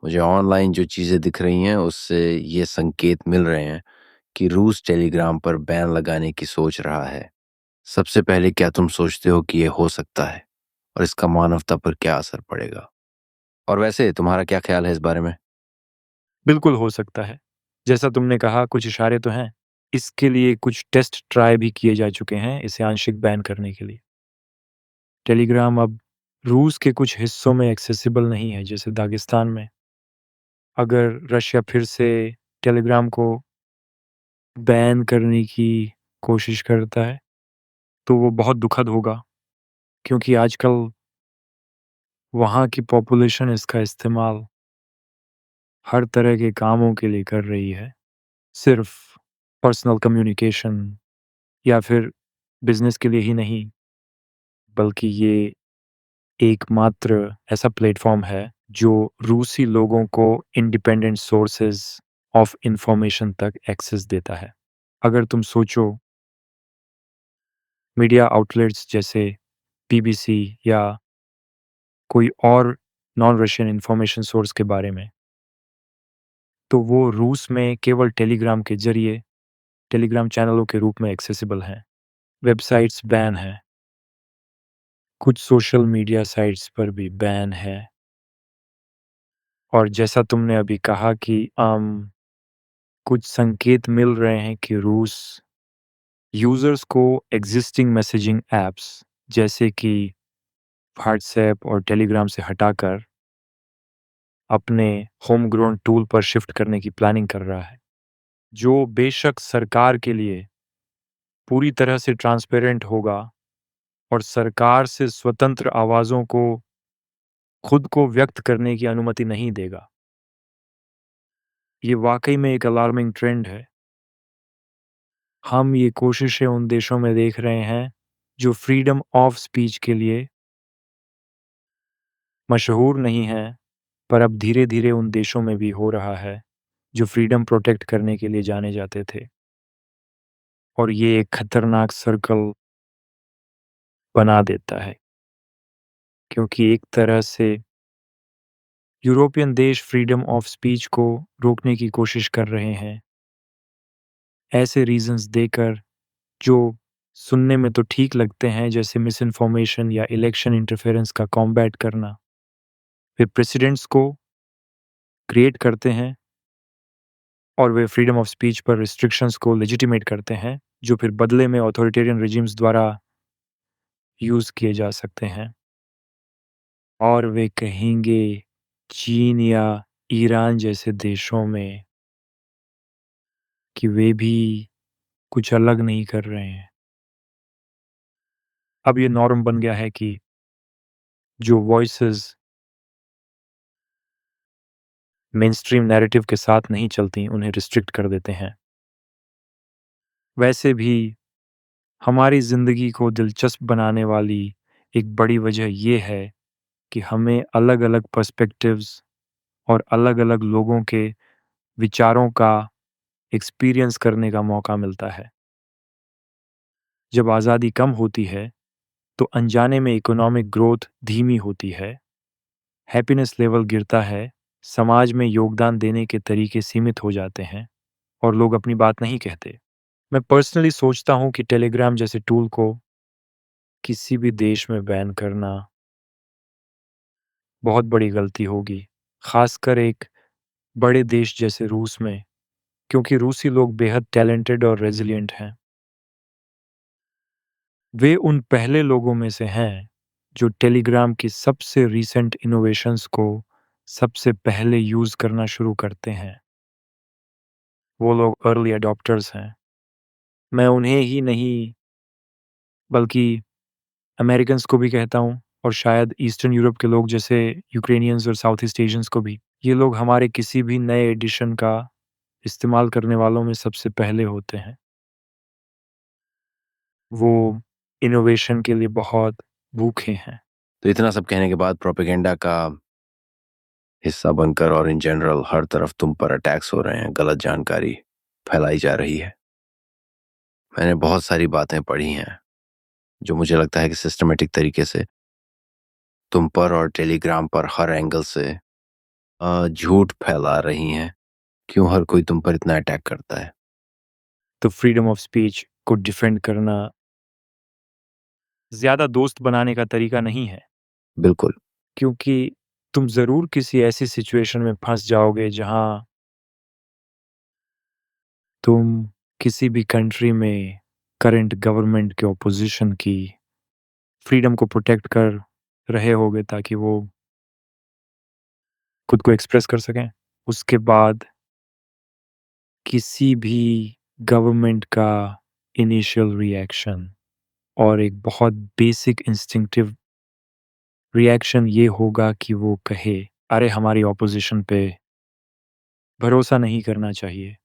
मुझे ऑनलाइन जो चीज़ें दिख रही हैं उससे ये संकेत मिल रहे हैं कि रूस टेलीग्राम पर बैन लगाने की सोच रहा है। सबसे पहले क्या तुम सोचते हो कि ये हो सकता है और इसका मानवता पर क्या असर पड़ेगा? और वैसे तुम्हारा क्या ख्याल है इस बारे में? बिल्कुल हो सकता है। जैसा तुमने कहा कुछ इशारे तो हैं। इसके लिए कुछ टेस्ट ट्राई भी किए जा चुके हैं इसे आंशिक बैन करने के लिए। टेलीग्राम अब रूस के कुछ हिस्सों में एक्सेसिबल नहीं है जैसे दागिस्तान में। अगर रशिया फिर से टेलीग्राम को बैन करने की कोशिश करता है तो वो बहुत दुखद होगा क्योंकि आजकल वहाँ की पॉपुलेशन इसका इस्तेमाल हर तरह के कामों के लिए कर रही है। सिर्फ पर्सनल कम्युनिकेशन या फिर बिज़नेस के लिए ही नहीं, बल्कि ये एकमात्र ऐसा प्लेटफ़ॉर्म है जो रूसी लोगों को इंडिपेंडेंट सोर्सेज़ ऑफ इंफॉर्मेशन तक एक्सेस देता है। अगर तुम सोचो मीडिया आउटलेट्स जैसे बीबीसी या कोई और नॉन रशियन इंफॉर्मेशन सोर्स के बारे में, तो वो रूस में केवल टेलीग्राम के ज़रिए टेलीग्राम चैनलों के रूप में एक्सेसिबल हैं। वेबसाइट्स बैन हैं, कुछ सोशल मीडिया साइट्स पर भी बैन है और जैसा तुमने अभी कहा कि कुछ संकेत मिल रहे हैं कि रूस यूज़र्स को एग्ज़िस्टिंग मैसेजिंग ऐप्स जैसे कि व्हाट्सऐप और टेलीग्राम से हटाकर अपने होम ग्रोन टूल पर शिफ्ट करने की प्लानिंग कर रहा है, जो बेशक सरकार के लिए पूरी तरह से ट्रांसपेरेंट होगा और सरकार से स्वतंत्र आवाज़ों को खुद को व्यक्त करने की अनुमति नहीं देगा। ये वाक़ई में एक अलार्मिंग ट्रेंड है। हम ये कोशिशें उन देशों में देख रहे हैं जो फ्रीडम ऑफ स्पीच के लिए मशहूर नहीं हैं, पर अब धीरे-धीरे उन देशों में भी हो रहा है जो फ्रीडम प्रोटेक्ट करने के लिए जाने जाते थे। और ये एक खतरनाक सर्कल बना देता है, क्योंकि एक तरह से यूरोपियन देश फ्रीडम ऑफ स्पीच को रोकने की कोशिश कर रहे हैं, ऐसे रीज़न्स देकर जो सुनने में तो ठीक लगते हैं जैसे मिस इन्फॉर्मेशन या इलेक्शन इंटरफेरेंस का कॉम्बैट करना। वे प्रेसिडेंट्स को क्रिएट करते हैं और वे फ्रीडम ऑफ स्पीच पर रिस्ट्रिक्शंस को लेजिटिमेट करते हैं, जो फिर बदले में ऑथोरिटेरियन रिजिम्स द्वारा यूज़ किए जा सकते हैं। और वे कहेंगे चीन या ईरान जैसे देशों में कि वे भी कुछ अलग नहीं कर रहे हैं। अब ये नॉर्म बन गया है कि जो वॉइसेस मेनस्ट्रीम नैरेटिव के साथ नहीं चलती, उन्हें रिस्ट्रिक्ट कर देते हैं। वैसे भी हमारी ज़िंदगी को दिलचस्प बनाने वाली एक बड़ी वजह ये है कि हमें अलग-अलग पर्सपेक्टिव्स और अलग-अलग लोगों के विचारों का एक्सपीरियंस करने का मौका मिलता है। जब आज़ादी कम होती है, तो अनजाने में इकोनॉमिक ग्रोथ धीमी होती है, हैप्पीनेस लेवल गिरता है, समाज में योगदान देने के तरीके सीमित हो जाते हैं और लोग अपनी बात नहीं कहते। मैं पर्सनली सोचता हूँ कि टेलीग्राम जैसे टूल को किसी भी देश में बैन करना बहुत बड़ी गलती होगी, खासकर एक बड़े देश जैसे रूस में, क्योंकि रूसी लोग बेहद टैलेंटेड और रेजिलिएंट हैं। वे उन पहले लोगों में से हैं जो टेलीग्राम की सबसे रीसेंट इनोवेशंस को सबसे पहले यूज़ करना शुरू करते हैं। वो लोग अर्ली अडॉप्टर्स हैं। मैं उन्हें ही नहीं, बल्कि अमेरिकन्स को भी कहता हूँ और शायद ईस्टर्न यूरोप के लोग जैसे यूक्रेनियंस और साउथ ईस्ट एशियंस को भी। ये लोग हमारे किसी भी नए एडिशन का इस्तेमाल करने वालों में सबसे पहले होते हैं। वो इनोवेशन के लिए बहुत भूखे हैं। तो इतना सब कहने के बाद प्रोपेगेंडा का हिस्सा बनकर और इन जनरल हर तरफ तुम पर अटैक्स हो रहे हैं, गलत जानकारी फैलाई जा रही है। मैंने बहुत सारी बातें पढ़ी हैं जो मुझे लगता है कि सिस्टमेटिक तरीके से तुम पर और टेलीग्राम पर हर एंगल से झूठ फैला रही हैं? क्यों हर कोई तुम पर इतना अटैक करता है? तो फ्रीडम ऑफ स्पीच को डिफेंड करना ज़्यादा दोस्त बनाने का तरीका नहीं है, बिल्कुल। क्योंकि तुम ज़रूर किसी ऐसी सिचुएशन में फँस जाओगे जहाँ तुम किसी भी कंट्री में करंट गवर्नमेंट के ऑपोज़िशन की फ्रीडम को प्रोटेक्ट कर रहे होगे ताकि वो खुद को एक्सप्रेस कर सकें। उसके बाद किसी भी गवर्नमेंट का इनिशियल रिएक्शन और एक बहुत बेसिक इंस्टिंक्टिव रिएक्शन ये होगा कि वो कहे, "अरे! हमारी ऑपोज़िशन पे भरोसा नहीं करना चाहिए"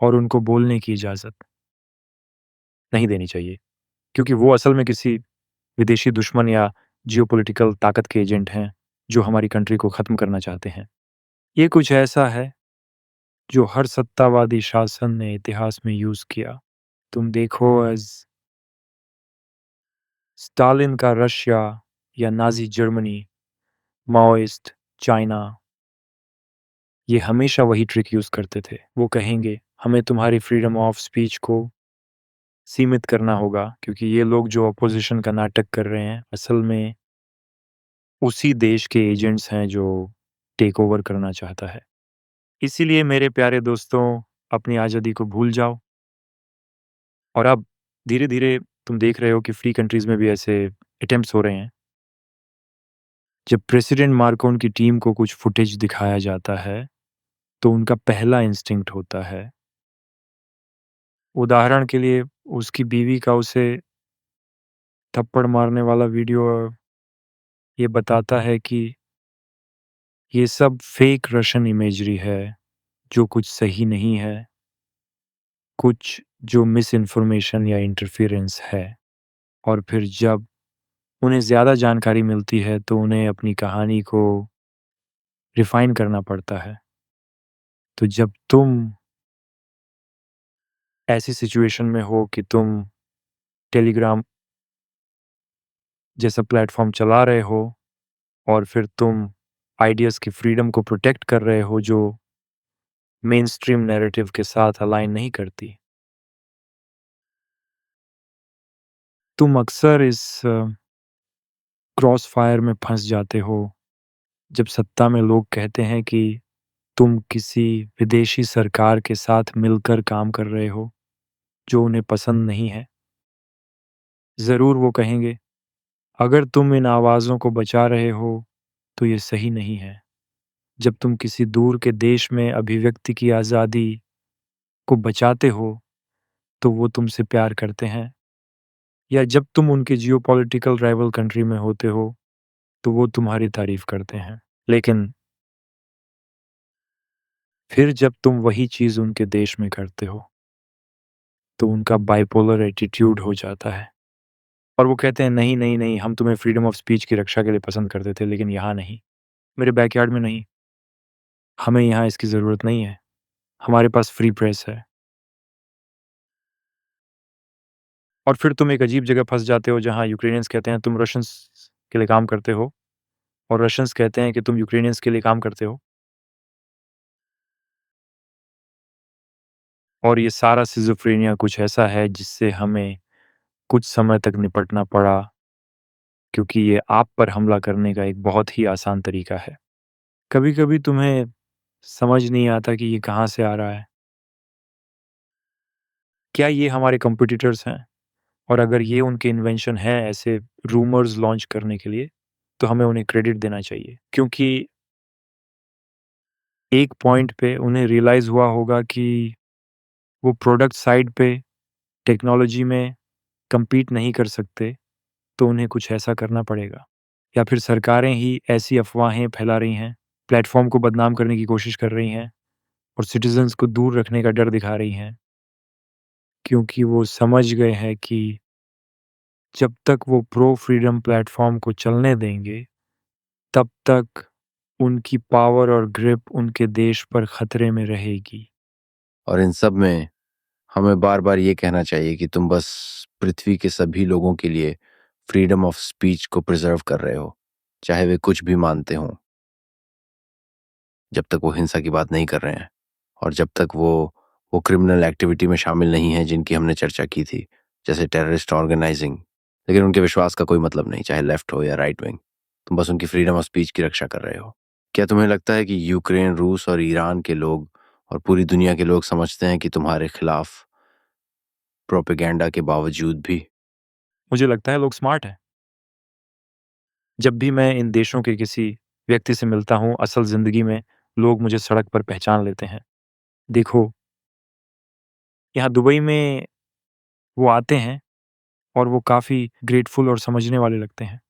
और उनको बोलने की इजाज़त नहीं देनी चाहिए। क्योंकि वो असल में किसी विदेशी दुश्मन या जियोपॉलिटिकल ताकत के एजेंट हैं, जो हमारी कंट्री को ख़त्म करना चाहते हैं। ये कुछ ऐसा है, जो हर सत्तावादी शासन ने इतिहास में यूज़ किया। तुम देखो स्टालिन का रशिया या नाज़ी जर्मनी, माओइस्ट चाइना, ये हमेशा वही ट्रिक यूज़ करते थे। वो कहेंगे, "हमें तुम्हारी फ्रीडम ऑफ स्पीच को सीमित करना होगा क्योंकि ये लोग जो अपोज़िशन का नाटक कर रहे हैं, असल में उसी देश के एजेंट्स हैं जो टेक ओवर करना चाहता है।" इसीलिए मेरे प्यारे दोस्तों, अपनी आज़ादी को भूल जाओ और अब धीरे-धीरे तुम देख रहे हो कि फ्री कंट्रीज़ में भी ऐसे अटेम्प्ट्स हो रहे हैं। जब प्रेसिडेंट मार्कोन की टीम को कुछ फुटेज दिखाया जाता है, तो उनका पहला इंस्टिंक्ट होता है, उदाहरण के लिए उसकी बीवी का उसे थप्पड़ मारने वाला वीडियो ये बताता है कि ये सब फेक रशियन इमेजरी है, जो कुछ सही नहीं है, कुछ जो मिस इन्फॉर्मेशन या इंटरफेरेंस है। और फिर जब उन्हें ज़्यादा जानकारी मिलती है, तो उन्हें अपनी कहानी को रिफ़ाइन करना पड़ता है। तो जब तुम ऐसी सिचुएशन में हो कि तुम टेलीग्राम जैसा प्लेटफ़ॉर्म चला रहे हो और फिर तुम आइडियाज़ की फ्रीडम को प्रोटेक्ट कर रहे हो जो मेनस्ट्रीम नैरेटिव के साथ अलाइन नहीं करती। तुम अक्सर इस क्रॉस फायर में फँस जाते हो, जब सत्ता में लोग कहते हैं कि तुम किसी विदेशी सरकार के साथ मिलकर काम कर रहे हो, जो उन्हें पसंद नहीं है। ज़रूर वो कहेंगे, "अगर तुम इन आवाज़ों को बचा रहे हो, तो ये सही नहीं है।" जब तुम किसी दूर के देश में अभिव्यक्ति की आज़ादी को बचाते हो, तो वो तुमसे प्यार करते हैं। या जब तुम उनके जियोपॉलिटिकल राइवल कंट्री में होते हो, तो वो तुम्हारी तारीफ़ करते हैं। लेकिन फिर जब तुम वही चीज़ उनके देश में करते हो, तो उनका बाइपोलर एटीट्यूड हो जाता है और वो कहते हैं, "नहीं, नहीं, नहीं, हम तुम्हें फ्रीडम ऑफ स्पीच की रक्षा के लिए पसंद करते थे, लेकिन यहाँ नहीं, मेरे बैकयार्ड में नहीं। हमें यहाँ इसकी ज़रूरत नहीं है। हमारे पास फ्री प्रेस है।" और फिर तुम एक अजीब जगह फँस जाते हो जहाँ यूक्रेनियंस कहते हैं तुम रशियंस के लिए काम करते हो और रशियंस कहते हैं कि तुम यूक्रेनियंस के लिए काम करते हो। और ये सारा सिज़ोफ्रेनिया कुछ ऐसा है जिससे हमें कुछ समय तक निपटना पड़ा, क्योंकि ये आप पर हमला करने का एक बहुत ही आसान तरीका है। कभी-कभी तुम्हें समझ नहीं आता कि ये कहाँ से आ रहा है। क्या ये हमारे कॉम्पिटिटर्स हैं? और अगर ये उनके इन्वेंशन हैं ऐसे रूमर्स लॉन्च करने के लिए, तो हमें उन्हें क्रेडिट देना चाहिए। क्योंकि एक पॉइंट पे उन्हें रियलाइज़ हुआ होगा कि वो प्रोडक्ट साइड पे टेक्नोलॉजी में कम्पीट नहीं कर सकते, तो उन्हें कुछ ऐसा करना पड़ेगा। या फिर सरकारें ही ऐसी अफ़वाहें फैला रही हैं, प्लेटफ़ॉर्म को बदनाम करने की कोशिश कर रही हैं और सिटिज़न्स को दूर रखने का डर दिखा रही हैं, क्योंकि वो समझ गए हैं कि जब तक वो प्रो फ्रीडम प्लेटफ़ॉर्म को चलने देंगे, तब तक उनकी पावर और ग्रिप उनके देश पर खतरे में रहेगी। और इन सब में हमें बार-बार ये कहना चाहिए कि तुम बस पृथ्वी के सभी लोगों के लिए फ्रीडम ऑफ स्पीच को प्रिज़र्व कर रहे हो, चाहे वे कुछ भी मानते हों। जब तक वो हिंसा की बात नहीं कर रहे हैं, और जब तक वो क्रिमिनल एक्टिविटी में शामिल नहीं है जिनकी हमने चर्चा की थी, जैसे टेररिस्ट ऑर्गेनाइजिंग। लेकिन उनके विश्वास का कोई मतलब नहीं, चाहे लेफ्ट हो या राइट विंग। तुम बस उनकी फ्रीडम ऑफ स्पीच की रक्षा कर रहे हो। क्या तुम्हें लगता है कि यूक्रेन, रूस और ईरान के लोग और पूरी दुनिया के लोग समझते हैं कि तुम्हारे खिलाफ प्रोपेगेंडा के बावजूद भी? मुझे लगता है लोग स्मार्ट हैं। जब भी मैं इन देशों के किसी व्यक्ति से मिलता हूँ, असल ज़िंदगी में लोग मुझे सड़क पर पहचान लेते हैं। देखो, यहाँ दुबई में वो आते हैं और वो काफ़ी ग्रेटफुल और समझने वाले लगते हैं।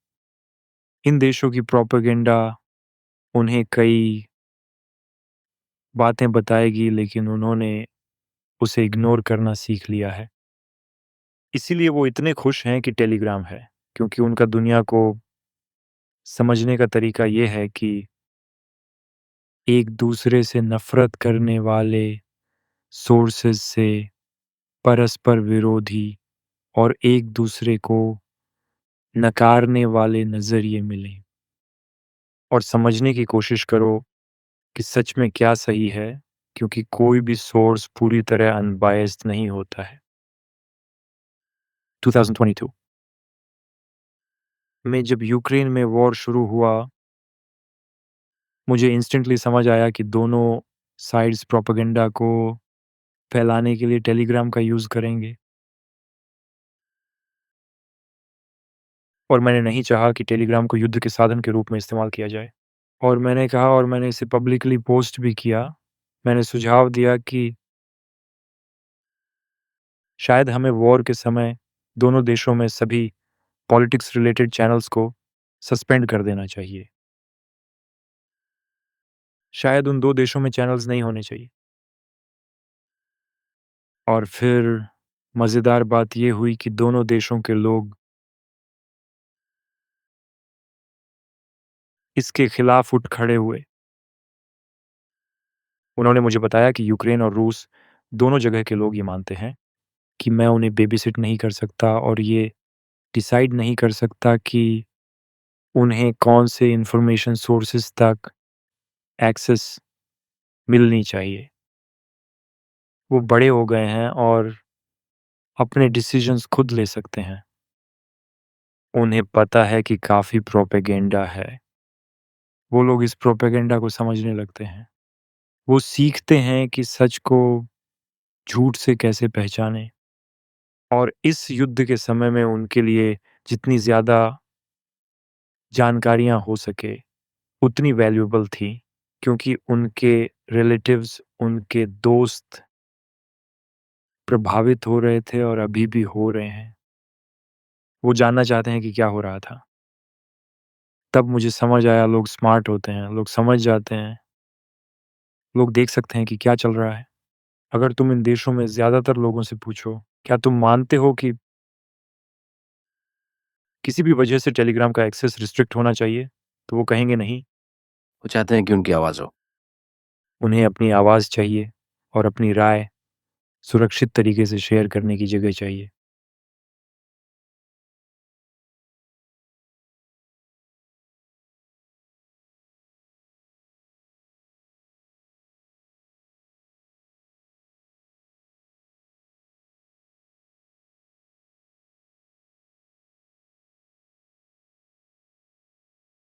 इन देशों की प्रोपेगेंडा उन्हें कई बातें बताएगी, लेकिन उन्होंने उसे इग्नोर करना सीख लिया है। इसीलिए वो इतने खुश हैं कि टेलीग्राम है, क्योंकि उनका दुनिया को समझने का तरीका ये है कि एक दूसरे से नफ़रत करने वाले सोर्सेज़ से परस्पर विरोधी और एक दूसरे को नकारने वाले नज़रिए मिलें। और समझने की कोशिश करो कि सच में क्या सही है, क्योंकि कोई भी सोर्स पूरी तरह अनबायस्ड नहीं होता है। 2022 में जब यूक्रेन में वॉर शुरू हुआ, मुझे इंस्टेंटली समझ आया कि दोनों साइड्स प्रोपेगेंडा को फैलाने के लिए टेलीग्राम का यूज़ करेंगे, और मैंने नहीं चाहा कि टेलीग्राम को युद्ध के साधन के रूप में इस्तेमाल किया जाए। और मैंने कहा, और मैंने इसे पब्लिकली पोस्ट भी किया। मैंने सुझाव दिया कि शायद हमें वॉर के समय दोनों देशों में सभी पॉलिटिक्स रिलेटेड चैनल्स को सस्पेंड कर देना चाहिए। शायद उन 2 देशों में चैनल्स नहीं होने चाहिए। और फिर मज़ेदार बात ये हुई कि दोनों देशों के लोग इसके खिलाफ उठ खड़े हुए। उन्होंने मुझे बताया कि यूक्रेन और रूस दोनों जगह के लोग ये मानते हैं कि मैं उन्हें बेबीसिट नहीं कर सकता और ये डिसाइड नहीं कर सकता कि उन्हें कौन से इन्फॉर्मेशन सोर्सेज़ तक एक्सेस मिलनी चाहिए। वो बड़े हो गए हैं और अपने डिसीजंस खुद ले सकते हैं। उन्हें पता है कि काफ़ी प्रोपेगेंडा है। वो लोग इस प्रोपेगेंडा को समझने लगते हैं। वो सीखते हैं कि सच को झूठ से कैसे पहचानें। और इस युद्ध के समय में उनके लिए जितनी ज़्यादा जानकारियाँ हो सके, उतनी वैल्यूएबल थी, क्योंकि उनके रिलेटिव्स, उनके दोस्त प्रभावित हो रहे थे और अभी भी हो रहे हैं। वो जानना चाहते हैं कि क्या हो रहा था। तब मुझे समझ आया, लोग स्मार्ट होते हैं, लोग समझ जाते हैं, लोग देख सकते हैं कि क्या चल रहा है। अगर तुम इन देशों में ज़्यादातर लोगों से पूछो, क्या तुम मानते हो कि किसी भी वजह से टेलीग्राम का एक्सेस रिस्ट्रिक्ट होना चाहिए? तो वो कहेंगे नहीं। वो चाहते हैं कि उनकी आवाज़ हो। उन्हें अपनी आवाज़ चाहिए और अपनी राय सुरक्षित तरीके से शेयर करने की जगह चाहिए।